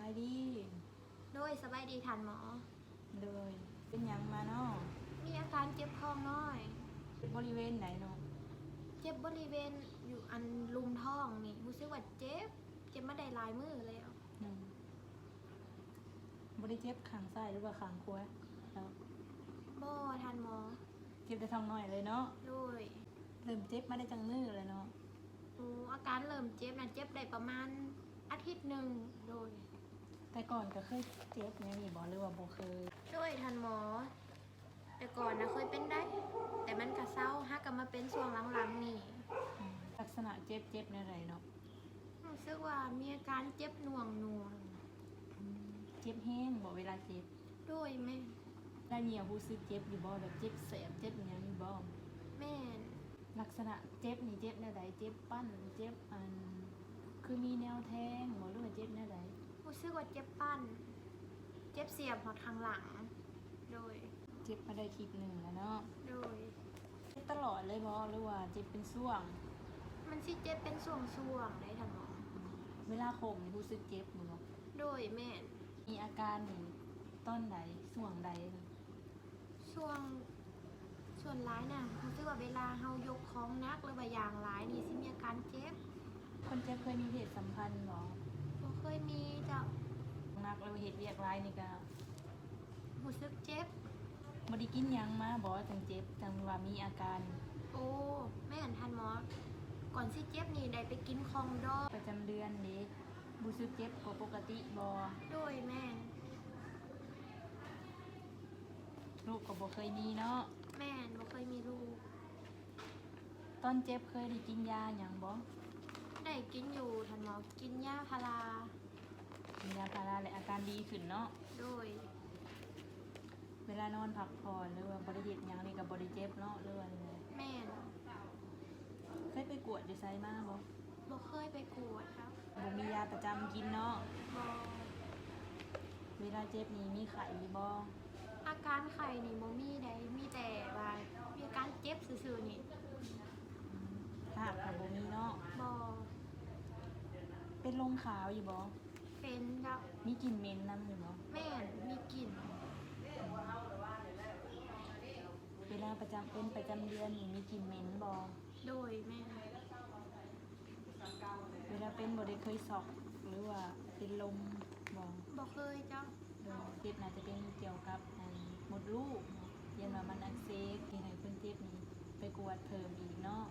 ายดีโดยสบายดีทันหมอเลยเป็นหยังมาเนาะมีอาการเจ็บท้องน้อยบริเวณไหนเนาะเจ็บบริเวณอยู่อันลุมท้องนี่รู้สึกว่าเจ็บมาได้หลายมือแล้ว บริเจ็บข้างซ้ายหรือว่าข้างขวาแล้ว บ่ทันหมอเจ็บแต่ท้องน้อยเลยเนาะโดยเริ่มเจ็บมาได้จังมือเลยเนาะอาการเริ่มเจ็บนะเจ็บได้ประมาณอาทิตย์หนึ่งโดยแต่ก่อนก็เคยเจ็บเนี่ยมีบ่หรือว่าบ่เคยโดยทันหมอ แต่ก่อนนะเคยเป็นได้ แต่มันก็เศร้าฮักกลับมาเป็นช่วงหลังๆนี่ลักษณะเจ็บในไรเนาะรู้สึกว่ามีอาการเจ็บหน่วงเจ็บแห้งบ่เวลาเจ็บโดยแม่แล้วเนี่ยรู้สึกเจ็บอยู่บ่แบบเจ็บแสบเจ็บอย่างนี้บ่แม่ลักษณะเจ็บนี่เจ็บในใดเจ็บปั้นเจ็บคือมีแนวแทงบ่หรือว่าเจ็บในใดรู้สึกว่าเจ็บปั้นเจ็บเสียบหอดทางหลังโดยเจ็บมาได้ทีหนึ่งแล้วเนาะโดยเจ็บตลอดเลยบ่หรือว่าเจ็บเป็นช่วงมันสิเจ็บเป็นช่วงได้ทันหมอเวลาโคมนี่รู้สึกเจ็บบ่โดยแม่มีอาการนี่ต้นใดช่วงใดส่วนร้ายน่ะรู้สึกว่าเวลาเฮายกของนักหรือว่าอย่างร้ายนี่สิมีอาการเจ็บคนเจ็บเคยมีเพศสัมพันธ์บ่บ่เคยมีจ้ะนักแล้วเหตุเรียกร้ายนี่ก็รู้สึกเจ็บบ่ได้กินหยังมาบ่จังเจ็บจังว่ามีอาการโอ้แม่นทันหมอก่อนสิเจ็บนี่ได้ไปกินของดอกประจำเดือนเด้รู้สึกเจ็บกว่าปกติบ่โดยแม่นลูกก็บ่เคยมีเนาะแม่นบ่เคยมีลูกตอนเจ็บเคยได้กินยาหยังบ่ได้กินอยู่ทันหมอกินยาพารากินยาพาราและอาการดีขึ้นเนาะโดยเวลานอนพักผ่อนหรือว่าบ่ได้เฮ็ดหยังนี่ก็บ่ได้เจ็บเนาะหรือว่าจังไดแม่นเคยไปกวดอยู่ไสมาบ่เคยไปกวดครับบ่มียาประจำกินเนาะบ่เวลาเจ็บนี่มีไข้บ่อาการไข้นี่บ่มีได้มีแต่ว่ามีอาการเจ็บซื่อๆนี่ถ้าหากว่าบ่มีเนาะบ่เป็นลมขาวอยู่บ่เป็นครับ มีกลิ่นเหม็นนำอยู่บ่แม่นมีกลิ่นเวลาประจำเดือนนี่มีกลิ่นเหม็นบ่โดยแม่นเวลาเป็นบ่ได้เคยซอกหรือว่าเป็นลมบ่เคยจ้ะเจ็บน่าจะเป็นเกี่ยวกับมดลูกยันว่ามันอักเสบที่ให้เพิ่นเจ็บนี่ไปกวดเพิ่มอีกเนาะ